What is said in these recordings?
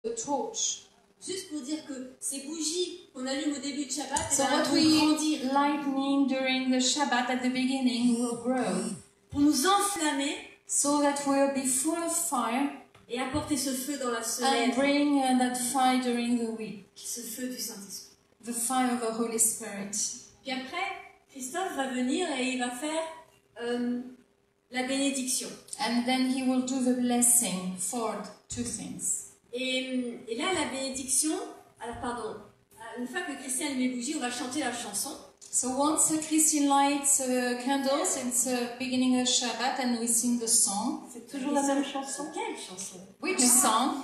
a torch. Juste pour dire que ces bougies qu'on allume au début de Shabbat, So elles what vont we grandir lightning during the Shabbat at the beginning will grow, pour nous enflammer so that we'll be full of fire et apporter ce feu dans la semaine, and bring that fire during the week, ce feu du Saint-Esprit. the fire of the Holy Spirit. Puis après, Christophe va venir et il va faire la bénédiction. And then he will do the blessing for two things. Et là, la bénédiction, alors pardon, une fois que Christian allume les bougies, on va chanter la chanson. So once Christine lights candles, it's the beginning of Shabbat and we sing the song. C'est toujours la même chanson. Quelle chanson? Which song?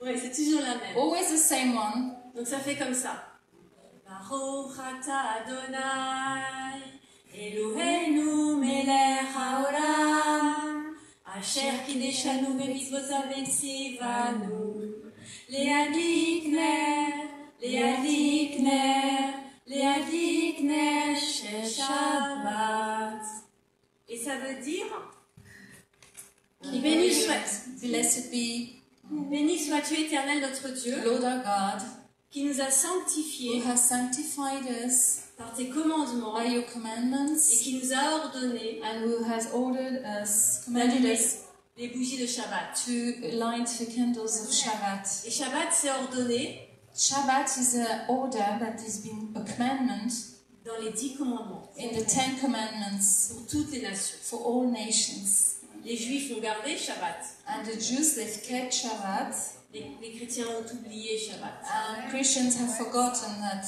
Oui, c'est toujours la même. Always the same one. Donc ça fait comme ça. Baruch atah Adonai, Eloheinu melech haolam, asher kideshanu bemitzvotav v'tzivanu, le'adlik ner shel Shabbat. Et ça veut dire, béni sois-tu éternel notre Dieu, Lord our God, qui nous a who sanctifiés has sanctified us par tes commandements by your et commandments, qui nous a ordonné and who has ordered us, commanded d'allumer us les bougies de Shabbat. to light the candles of Shabbat. Et Shabbat, c'est ordonné Shabbat is an order that has been a commandment dans les 10 commandements in the 10 Commandments pour toutes les nations. for all nations. Les Juifs ont gardé Shabbat. And the Jews, they've kept Shabbat. Les chrétiens ont oublié Shabbat. Christians have forgotten that.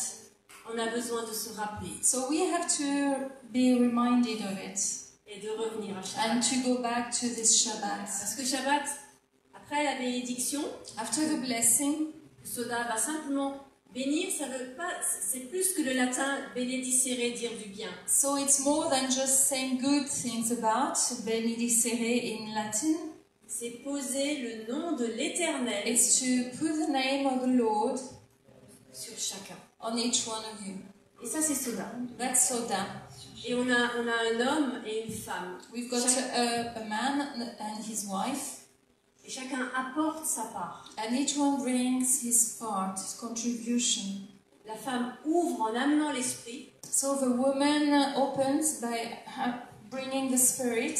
On a besoin de se rappeler So we have to be reminded of it et de revenir à Shabbat. and to go back to this Shabbat. Parce que Shabbat, après la bénédiction, After the blessing, Soda va simplement bénir, ça veut pas, c'est plus que le latin benedicere, dire du bien. so it's more than just saying good things about benedicere in Latin. C'est poser le nom de l'Éternel It's to put the name of the Lord sur chacun. on each one of you. Et ça, c'est Soda. That's Soda. Et on a un homme et une femme. We've got a man and his wife, Et chacun apporte sa part. and each one brings his part, his contribution. La femme ouvre en amenant l'esprit. So the woman opens by bringing the Spirit,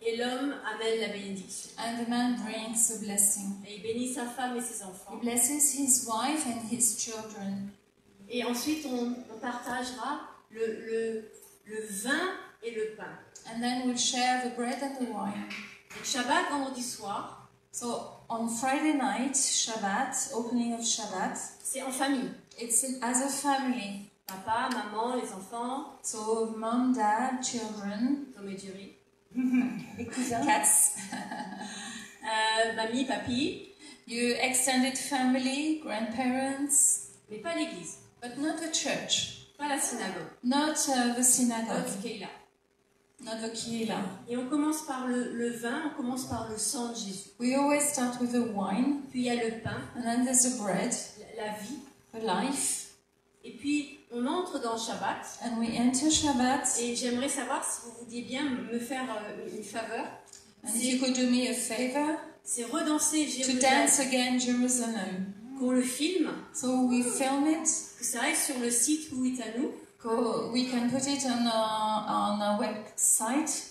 Et l'homme amène la bénédiction. and the man brings the blessing. Et il bénit sa femme et ses He enfants. blesses his wife and his children. Et ensuite, on partagera le vin et le pain. And then we'll share the bread and the wine. Donc Shabbat, vendredi soir, So on Friday night, Shabbat, opening of Shabbat, c'est en famille. it's as a family. Papa, maman, les enfants, So mom, dad, children, Tom et Jerry, les cousins, cats, mamie, papy, your extended family, grandparents, mais pas l'église, but not the church, pas la synagogue, not the pas synagogue, le Keila. not the kehillah. Et on commence par le vin, on commence par le sang de Jésus. We always start with the wine, Puis il y a le pain, and then there's the bread, la vie. the life, Et puis on entre dans Shabbat. and we enter Shabbat. Et j'aimerais savoir si vous vouliez bien me faire une faveur. And if you could do me a favor, C'est redanser to Jérusalem, dance again Jerusalem. qu'on le filme, So we film it, que ça reste sur le site Huitanu, we can put it on our website,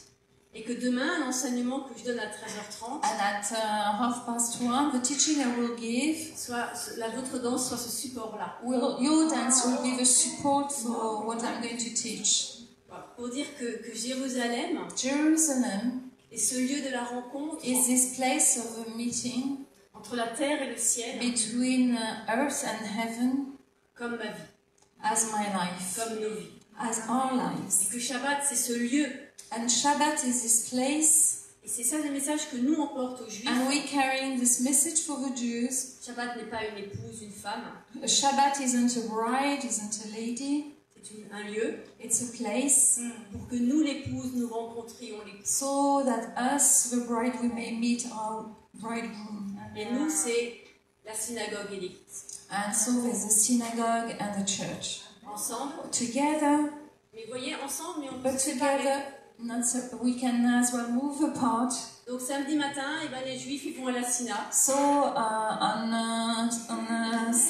et que demain, l'enseignement que je donne à 13h30, and at 1:30, the teaching I will give, votre danse soit ce support-là. your dance will be the support for what I'm going to teach. Voilà. Pour dire que Jérusalem Jerusalem est ce lieu de la rencontre is this place of a meeting entre la terre et le ciel, between earth and heaven, comme ma vie, as my life, comme nos vies. as our Et lives. que Shabbat, c'est ce lieu. And Shabbat is this place, Et c'est ça le message que nous, on porte aux Juifs. and we're carrying this message for the Jews. Shabbat n'est pas une épouse, une femme. A Shabbat isn't a bride, isn't a lady. C'est un lieu It's a place pour que nous, l'épouse, nous rencontrions l'épouse. so that us, the bride, we may meet our bridegroom. Et nous, c'est la synagogue et l'église. And so there's the synagogue and the church. Ensemble. Together, Mais voyez, ensemble, mais on peut but se séparer. together, we can as well move apart. Donc samedi matin, eh ben, les Juifs, ils vont à la syna. So on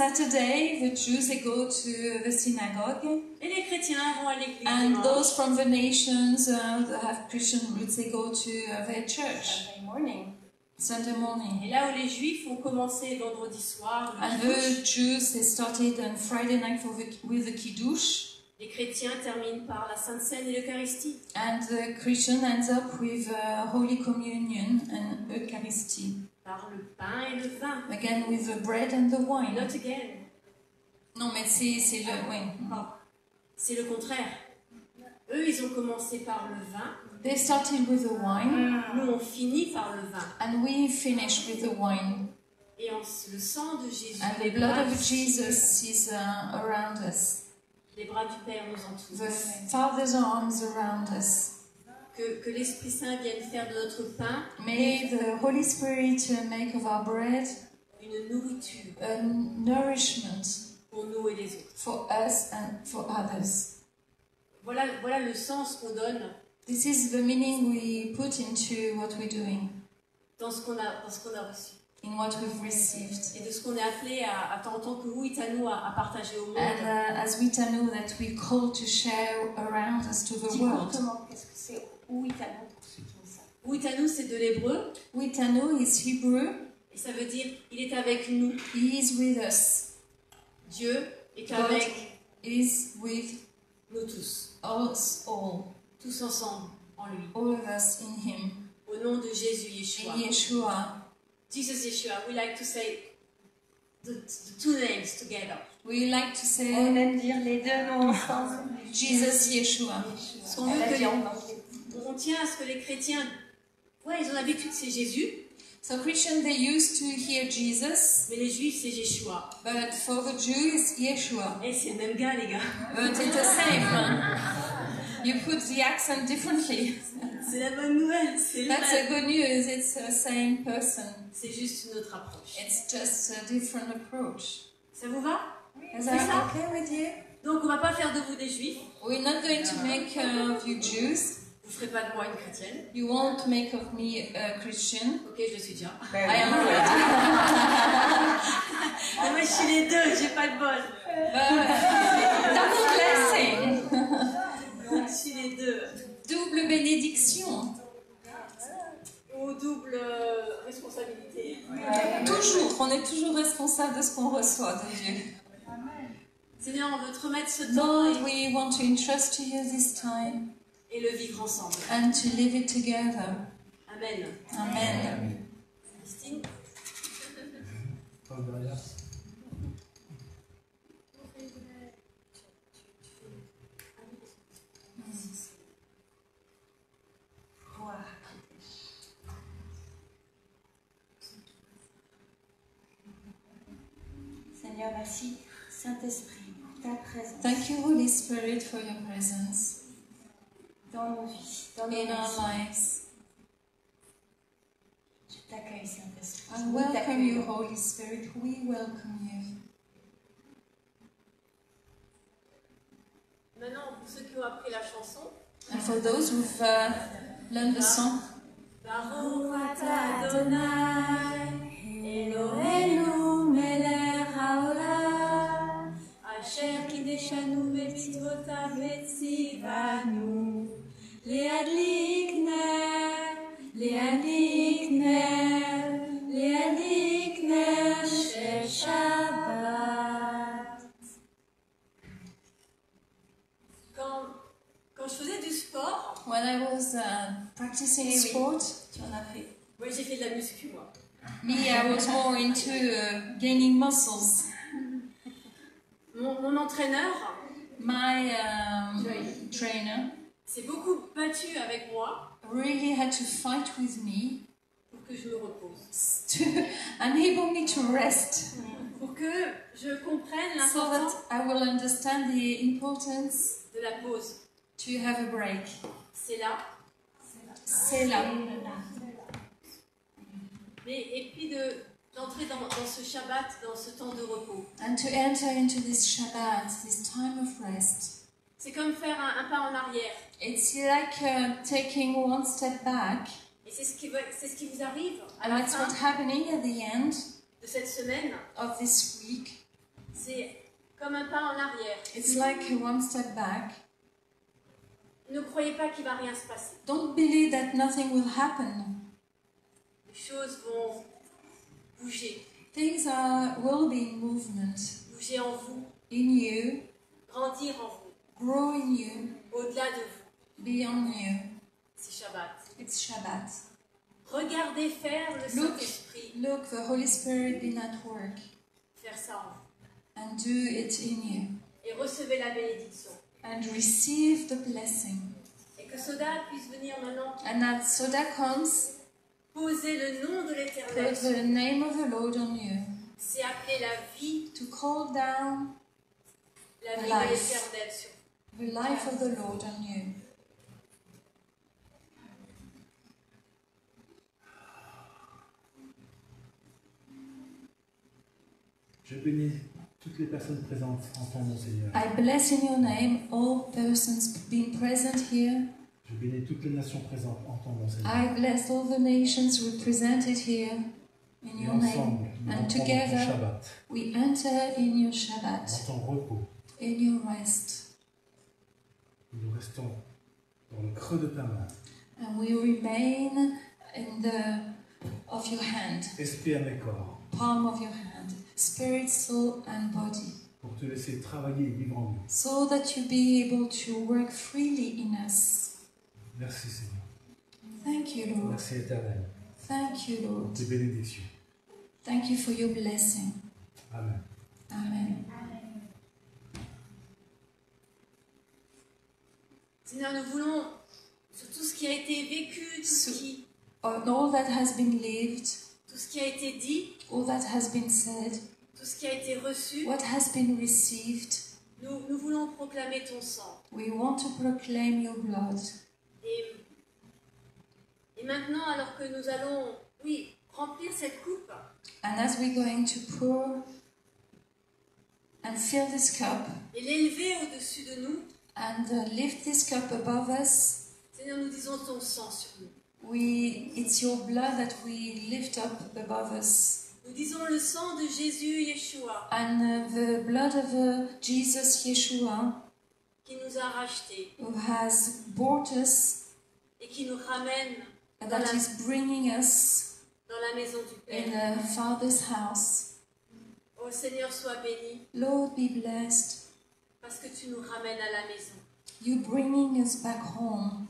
Saturday, the Jews, they go to the synagogue. Et les chrétiens vont à l'église. And dimanche. those from the nations that have Christian roots, they go to their church Sunday morning. Sunday morning. Et là où les Juifs ont commencé vendredi soir, le And kiddush, the Jews, they started on Friday night with the Kiddush. les chrétiens terminent par la Sainte Seine et l'Eucharistie. And the Christian ends up with Holy Communion and Eucharisty. Par le pain et le vin. Again with the bread and the wine. Not again. Non, mais c'est le... Oui. C'est le contraire. Eux, ils ont commencé par le vin. They started with the wine. Nous, on finit par le vin. And we finish with the wine. Et le sang de Jésus, And les the blood bras, of Jesus is around us. les bras du Père nous entourent. The Father's arms around us. Que l'Esprit Saint vienne faire de notre pain May the Holy Spirit make of our bread une nourriture a nourishment pour nous et les autres. for us and for others. Voilà le sens qu'on donne This is the meaning we put into what we're doing, dans ce qu'on a reçu. in what we've received. Et de ce qu'on est appelé en tant que Huitanu à partager au monde. And as we know that we call to share around us to the Dis-moi world. autrement, qu'est-ce que c'est Huitanu pour ceux qui ne savent Huitanu, c'est de l'hébreu. Huitanu is Hebrew. Et ça veut dire il est avec nous. He is with us. Dieu est God avec is with nous tous. us all. Tous ensemble en lui. All of us in Him. Au nom de Jésus, Yeshua. In Yeshua. Jesus Yeshua, we like to say the two names together. We like to say On aime dire les deux noms ensemble. Jesus Yeshua. Parce qu'on veut Elle a que dit en anglais. on tient à ce que les chrétiens, ils ont l'habitude, c'est Jésus, So Christians, they used to hear Jesus, mais les juifs, c'est Yeshua. but for the Jews, Yeshua. Et c'est le même gars, les gars. But it's the same. You put the accent differently. C'est la bonne nouvelle, c'est le That's même. a good news. It's the same person. C'est juste une autre approche. It's just a different approach. Ça vous va? Is C'est ça? that okay with you? Donc on va pas faire de vous des juifs. We're not going to make of you Jews. Vous ferez pas de moi une chrétienne. You won't make of me a Christian. Ok, je le suis déjà. I am already. Mais moi je suis les deux, j'ai pas de bol. Double blessing. Donc je suis les deux. Double bénédiction. Ou double responsabilité. Toujours, on est toujours responsable de ce qu'on reçoit de Dieu. Seigneur, on veut te remettre ce temps Lord, we want to entrust to you this time et le vivre ensemble. and to live it together. Amen. Amen. Christine? Seigneur, merci, Saint-Esprit, pour ta présence Thank you, Holy Spirit, for your presence dans nos vies, dans nos in our vies. lives. Je t'accueille, Saint-Esprit. I Nous welcome you, t'accueillons. Holy Spirit. We welcome you. Maintenant, pour ceux qui ont appris la chanson, And for those who've learned the song, Baruch atah Adonai, Eloheinu melech haolam, asher kideshanu b'mitzvotav v'tzivanu, le'adlik ner shel Shabbat. Quand je faisais du sport, when I was practicing sport, Tu en as fait. moi j'ai fait de la muscu, moi. me, I was more into gaining muscles. Mon entraîneur My trainer s'est beaucoup battu avec moi really had to fight with me pour que je me repose. to enable me to rest, Pour que je comprenne so l'importance that I will understand the importance de la pause. to have a break. C'est là. C'est là. Et puis d'entrer dans ce Shabbat, dans ce temps de repos. And to enter into this Shabbat, this time of rest. C'est comme faire un pas en arrière. It's like taking one step back, Et c'est ce qui vous arrive à and la that's fin what's happening at the end de cette semaine. of this week. C'est comme un pas en arrière. It's like one step back. Ne croyez pas qu'il ne va rien se passer. Don't believe that nothing will happen. Les choses vont bouger. Things will be in movement Bouger en vous, in you, grandir en vous, grow in you, au-delà de vous. beyond you. C'est Shabbat. It's Shabbat. Regardez faire le Saint-Esprit Look, the Holy Spirit being at work, faire ça en vous. and do it in you. Et recevez la bénédiction. And receive the blessing. Et que Soda puisse venir maintenant And as Soda comes, poser le nom de l'Éternel. put the name of the Lord on you. C'est appeler la vie, To call down la vie Life. de l'Éternel sur vous. the life of the Lord on you. Je bénis toutes les personnes présentes en ton nom, Seigneur. I bless in your name all persons being present here. Je bénis toutes les nations présentes en ton nom, Seigneur. I bless all the nations represented here in Et your ensemble, name. nous And entrons dans ton together Shabbat, we enter in your Shabbat, dans ton repos. in your rest. Nous restons dans le creux de ta main, And we remain in the of your hand, esprit, âme et corps, palm of your hand, spirit, soul and body, pour te laisser travailler et vivre en nous. so that you be able to work freely in us. Merci, Seigneur. Thank you, Lord. Merci, Éternel, Thank you, pour Lord. tes bénédictions. Thank you for your blessing. Amen. Amen. Seigneur, nous voulons, sur tout ce qui a été vécu, On all that has been lived, tout ce qui a été dit, all that has been said, tout ce qui a été reçu, what has been received, nous voulons proclamer ton sang. we want to proclaim your blood. Et maintenant, alors que nous allons, oui, remplir cette coupe, And as we're going to pour and fill this cup et l'élever au-dessus de nous, and lift this cup above us, Seigneur, nous disons ton sang sur nous. it's your blood that we lift up above us. Nous disons le sang de Jésus, Yeshua, And the blood of Jesus Yeshua, qui nous a rachetés who has bought us, et qui nous ramène that is bringing us dans la maison du in Père. the Father's house. Oh Seigneur, sois béni, Lord, be blessed. parce que tu nous ramènes à la maison. You bringing us back home,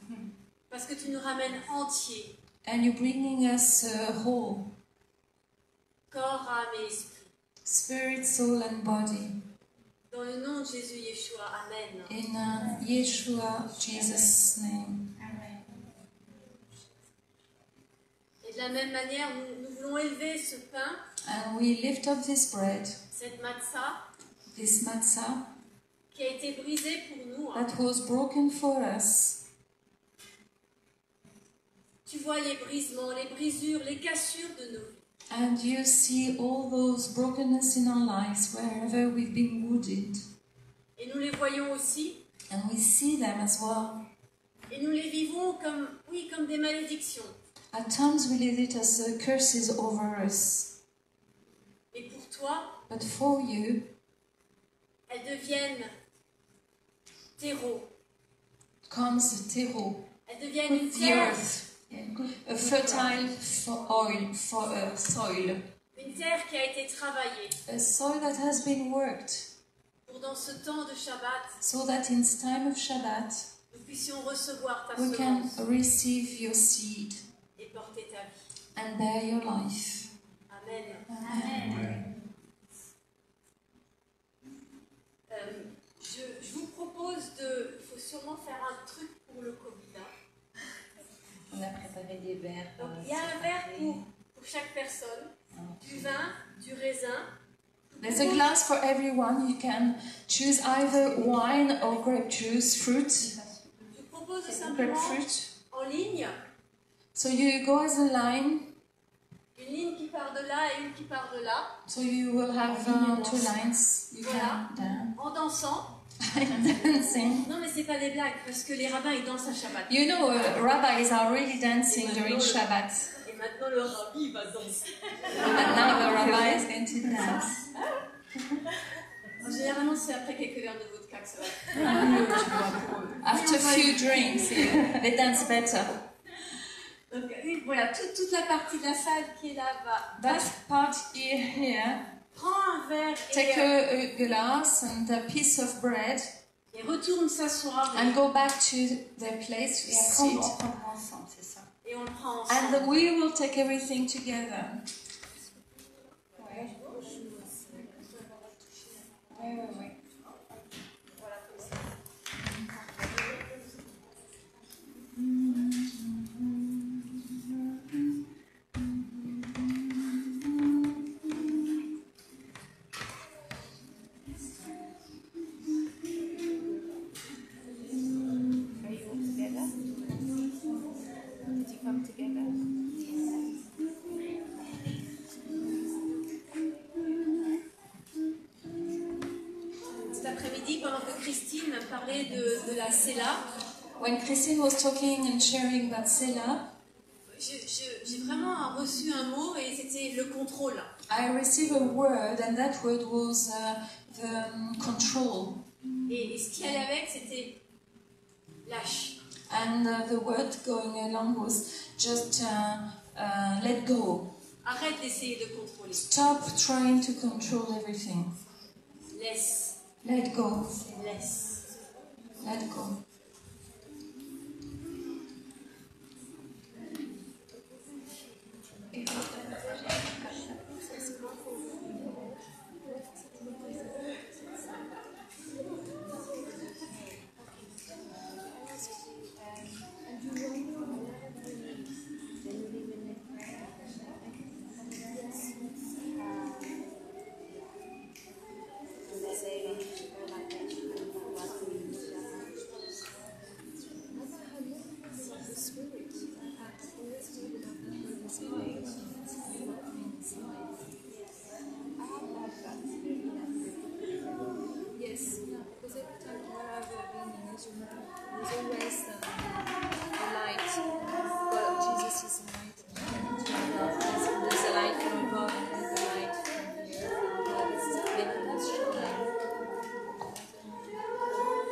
Parce que tu nous ramènes entiers, and you're bringing us whole, corps, âme et esprit. spirit, soul, and body. Dans le nom de Jésus, Yeshua, Amen. In Yeshua, Jesus' name. Et de la même manière, nous voulons élever ce pain, And we lift up this bread, cette matzah, this matzah, qui a été brisée pour nous. that was broken for us. Tu vois les brisements, les brisures, les cassures de nos vies. And you see all those brokenness in our lives wherever we've been wounded. Et nous les voyons aussi, And we see them as well. et nous les vivons comme, oui, comme des malédictions. At times we live it as curses over us. Mais pour toi, But for you, elles deviennent terreau. comes the terreau, Elles deviennent une the terre, earth, a fertile soil, une terre qui a été travaillée a soil that has been worked, pour dans ce temps de Shabbat, so that in this time of Shabbat nous puissions recevoir ta we can semence receive your seed et porter ta vie. and bear your life. Amen. Amen. Je vous propose de... Il faut sûrement faire un truc pour le Covid. On a préparé des verres. Donc, il y a un verre pour chaque personne, du vin, du raisin. There's a glass for everyone. You can choose either wine or grape juice, fruit, Je vous propose de simplement, grapefruit. en ligne, So you go as a line. une ligne qui part de là et une qui part de là, So you will have two lines. You Voilà. can dance. en dansant. Dancing. Non, mais c'est pas des blagues, parce que les rabbins, ils dansent à Shabbat. You know, rabbis are really dancing during Shabbat. Et maintenant, le rabbi va danser. And now the rabbi is going to dance. Généralement, c'est après quelques verres de vodka que ça va. After a few drinks, they dance better. Donc, voilà, toute la partie de la salle qui est là va. That part here, Prends un verre take a glass and a piece of bread et retourne s'asseoir. and go back to their place to Et après, on sit. prendra ensemble, c'est ça. Et on le prend ensemble. And we will take everything together. Ouais. Ouais. Cet après-midi, pendant que Christine parlait de la Sela, When Christine was talking and sharing about Sela, j'ai vraiment reçu un mot et c'était le contrôle. I received a word, and that word was the control. Et ce qui allait avec, c'était lâche. And the word going along was just let go. Arrête d'essayer de contrôler. Stop trying to control everything. Laisse. Let go. Laisse. Let go. Yes, because every time wherever I've been in Israel, there's always the light. Well, Jesus is the light. There's a light from above and there's a light from the earth. God is making us shine.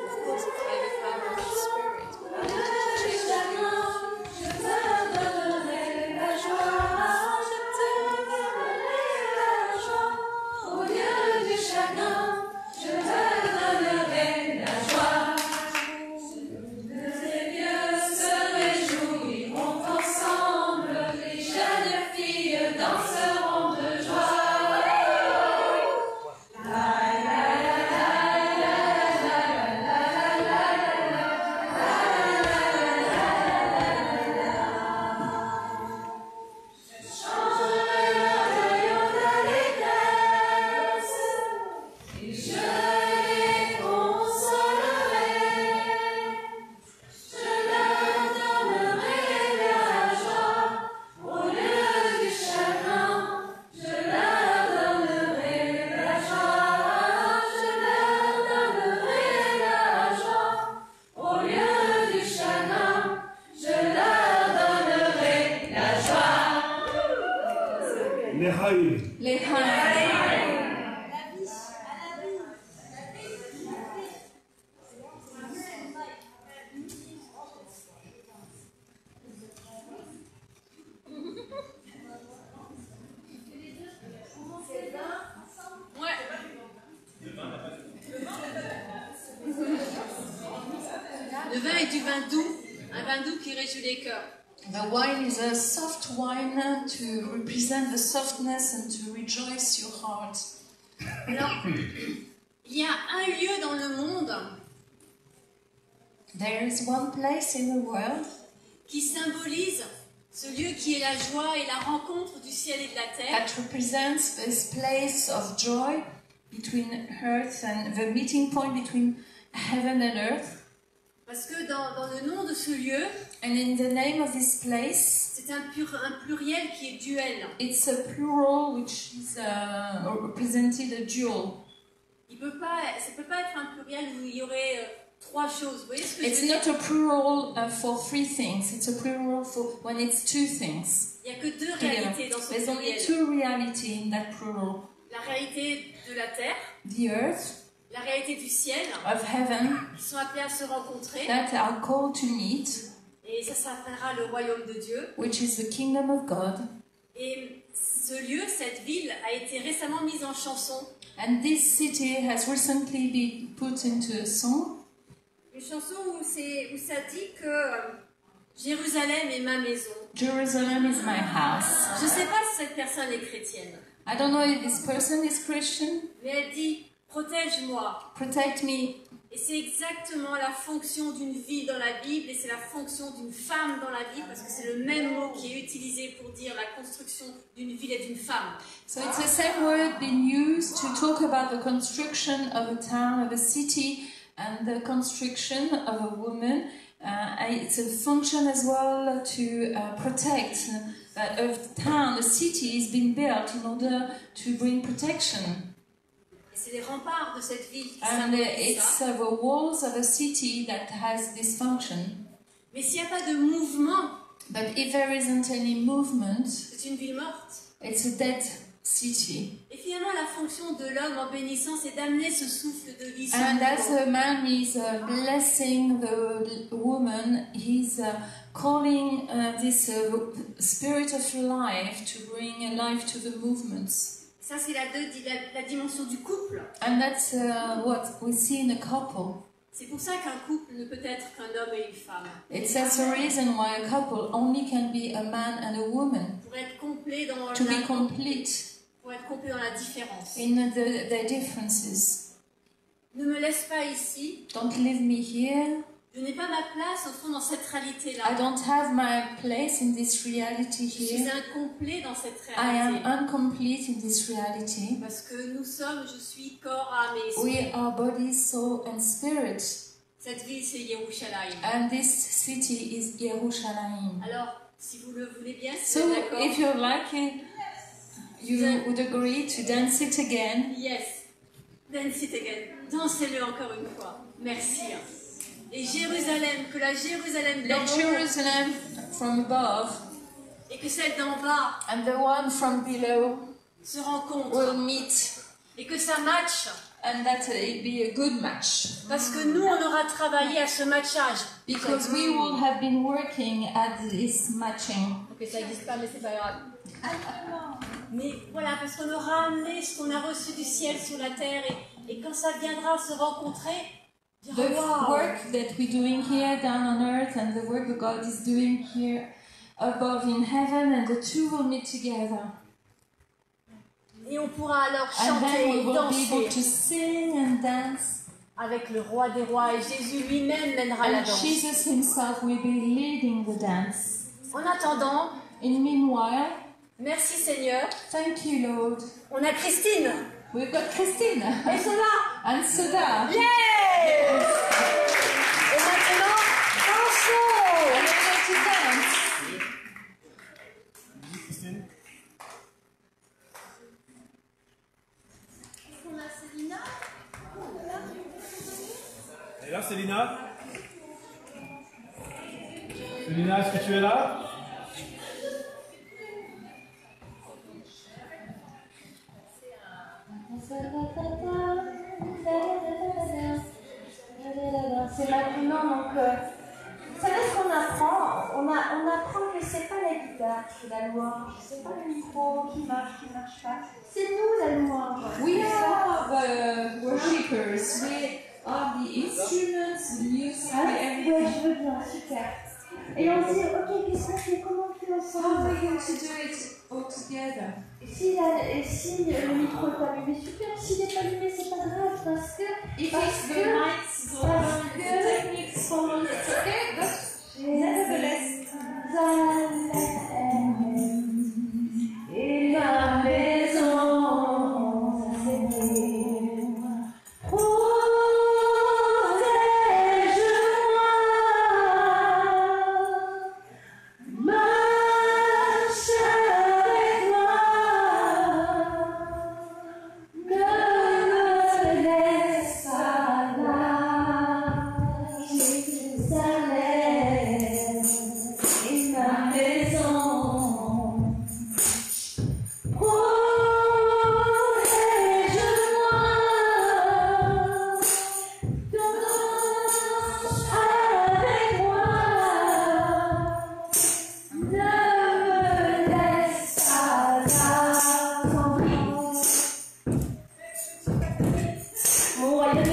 Of course, it's by the power of the Spirit, but I want to change Les Haïm. Ouais. Le vin est du vin doux, un vin doux qui réjouit les cœurs. The wine is a soft wine to represent the softness and to rejoice your heart. Alors, il y a un lieu dans le monde There is one place in the world qui symbolise ce lieu qui est la joie et la rencontre du ciel et de la terre. that represents this place of joy between earth and the meeting point between heaven and earth. Parce que dans le nom de ce lieu, And in the name of this place, c'est un pluriel qui est duel. it's a plural which is represented a dual. Ça peut pas être un pluriel où il y aurait trois choses. Vous voyez ce que It's je veux not dire? a plural for three things. It's a plural for when it's two things. Il n'y a que deux together. réalités dans ce There's only pluriel. two realities in that plural. La réalité de la terre The earth la réalité du ciel, of heaven, qui sont appelés à se rencontrer, that are called to meet, et ça s'appellera le royaume de Dieu. which is the kingdom of God. Et ce lieu, cette ville, a été récemment mise en chanson. And this city has recently been put into a song. Une chanson où ça dit que Jérusalem est ma maison. Jerusalem is my house. Je ne sais pas si cette personne est chrétienne, I don't know if this person is Christian. mais elle dit protège-moi. Protect me. Et c'est exactement la fonction d'une ville dans la Bible, et c'est la fonction d'une femme dans la Bible, parce que c'est le même mot qui est utilisé pour dire la construction d'une ville et d'une femme. So it's the same word being used to talk about the construction of a town, of a city, and the construction of a woman. It's a function as well to protect a town, a city is being built in order to bring protection. C'est les remparts de cette ville qui And symbolisent it's ça. the walls of a city that has this function. Mais s'il n'y a pas de mouvement, But if there isn't any movement, c'est une ville morte. it's a dead city. Et finalement, la fonction de l'homme en bénissant, c'est d'amener ce souffle de vie sur And le as monde. a man is blessing the woman, he's calling this spirit of life to bring life to the movements. Ça, c'est la dimension du couple. And that's what we see in a couple. C'est pour ça qu'un couple ne peut être qu'un homme et une femme. It's that's the reason why a couple only can be a man and a woman, Pour être complet dans to be complete pour être complet dans la différence. in their differences. Ne me laisse pas ici. Don't leave me here. Je n'ai pas ma place au fond dans cette I réalité-là. don't have my place in this reality Je suis here. incomplet dans cette I am réalité. incomplete in this reality. Parce que nous sommes, je suis corps, âme et esprit. We are body, soul, and spirit. Cette ville, c'est Yerushalayim. And this city is Yerushalayim. Alors, si vous le voulez bien, si So, vous êtes d'accord. if you like it, you would agree to dance it again. Yes. Dance it again. Dansez-le encore une fois. Merci. Et Jérusalem, que la Jérusalem d'en Let haut Jerusalem from above et que celle d'en bas and the one from below se rencontrent. will meet, Et que ça matche. and that it be a good match. Parce que nous, on aura travaillé à ce matchage. Because we will have been working at this matching. Ok, ça n'existe pas, mais c'est pas grave. Mais voilà, parce qu'on aura amené ce qu'on a reçu du ciel sur la terre, et quand ça viendra se rencontrer, on The dira, wow. work that we're doing here down on earth and the work that God is doing here above in heaven, and the two will meet together. Et on pourra alors And chanter then we et will be able to danser sing and dance. avec le roi des rois, et Jésus lui-même mènera la And danse. Jesus himself will be leading the dance. En attendant, In meanwhile, merci Seigneur, thank you, Lord. on a Christine, We've got Christina et Sola. and Soda. Yeah! Et maintenant, dansons! And we're going to dance. Christine. On a Célina. Et là, Célina? Célina, est-ce que tu es là? C'est maintenant, donc, vous savez ce qu'on apprend? On apprend que c'est pas la guitare qui fait la louange, c'est pas le micro qui marche pas. C'est nous la louange. We are the worshippers. We are the instruments, the music, Ouais, everything. je veux bien, super. Et on se dit, ok, qu'est-ce qu'on fait? Comment on fait How are ensemble? we going to do it all together? Si le micro est allumé, super. S'il n'est pas allumé, c'est pas grave, parce que If Parce it's the que- lights go on, the techniques go on, it's okay, but nevertheless, et la maison protège-moi, marche avec moi, ne me laisse pas là.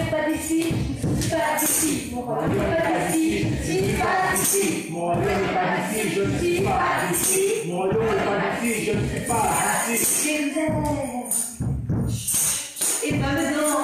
n'est pas d'ici, je ne suis pas d'ici. Mon royaume n'est pas d'ici, je ne suis pas d'ici. Mon royaume n'est pas d'ici, je ne suis pas d'ici. Mon royaume n'est pas d'ici, je ne suis pas d'ici. Jérusalem est ma maison.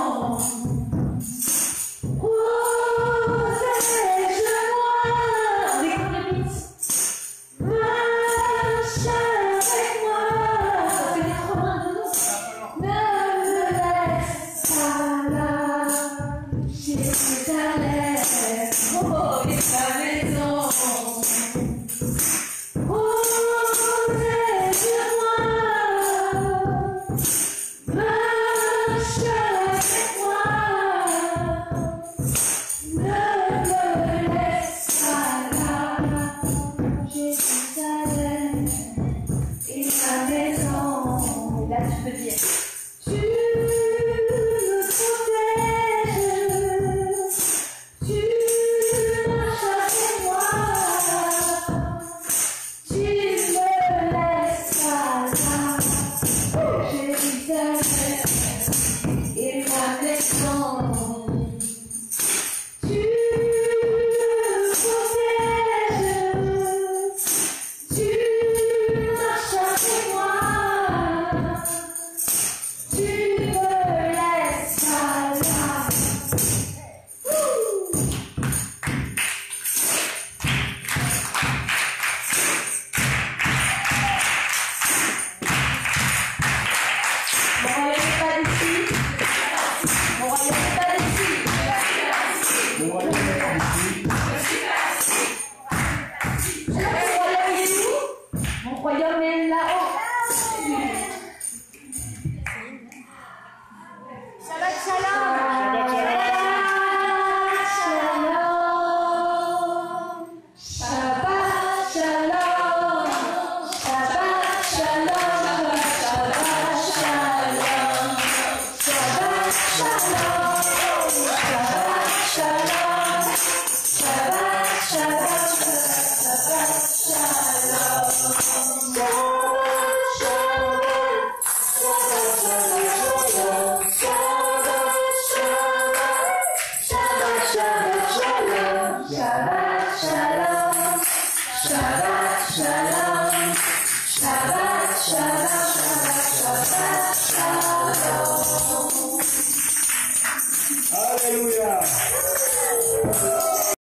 Alléluia.